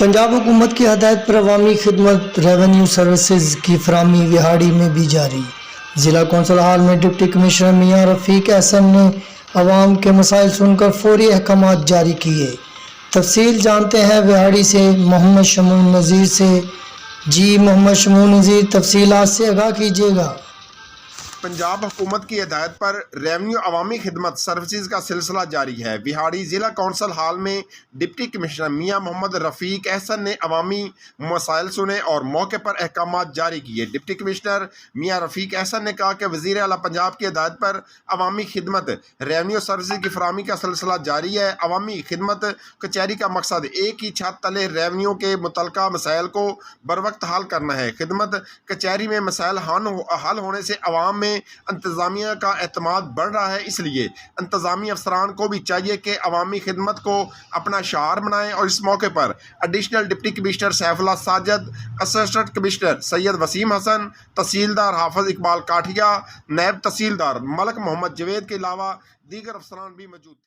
पंजाब हुकूमत की हदायत पर अवामी खिदमत रेवेन्यू सर्विसेज की फराहमी विहाड़ी में भी जारी। ज़िला कौंसल हाल में डिप्टी कमिश्नर मियां रफ़ीक एहसन ने अवाम के मसाइल सुनकर फौरी अहकामात जारी किए। तफसील जानते हैं विहाड़ी से मोहम्मद शमून नज़ीर से। जी मोहम्मद शमून नज़ीर, तफसीलात से आगाह कीजिएगा। पंजाब हुकूमत की हिदायत पर रेवेन्यू अवामी खिदमत सर्विसेज का सिलसिला जारी है। विहाड़ी ज़िला कौंसल हाल में डिप्टी कमिश्नर मियां मोहम्मद रफ़ीक एहसन ने अवामी मसाइल सुने और मौके पर अहकामात जारी किए। डिप्टी कमिश्नर मियां रफ़ीक एहसन ने कहा कि वज़ीर आला पंजाब की हिदायत पर अवामी खिदमत रेवेन्यू सर्विसेज की फराहमी का सिलसिला जारी है। अवामी खिदमत कचहरी का मकसद एक ही छत तले रेवेन्यू के मुतल्लिका मसाइल को बर वक्त हल करना है। खिदमत कचहरी में मसाइल हल होने से अवाम में इंतज़ामिया का एतमाद बढ़ रहा है, इसलिए इंतज़ामी अफसरान को भी चाहिए कि अवामी खिदमत को अपना शार बनाएं। और इस मौके पर additional deputy commissioner Saifullah Sajid, assistant commissioner Syed Waseem Hassan, tehsildar Hafiz Iqbal Kathia, नायब तहसीलदार मलक मोहम्मद जवेद के अलावा दीगर अफसरान भी मौजूद थे।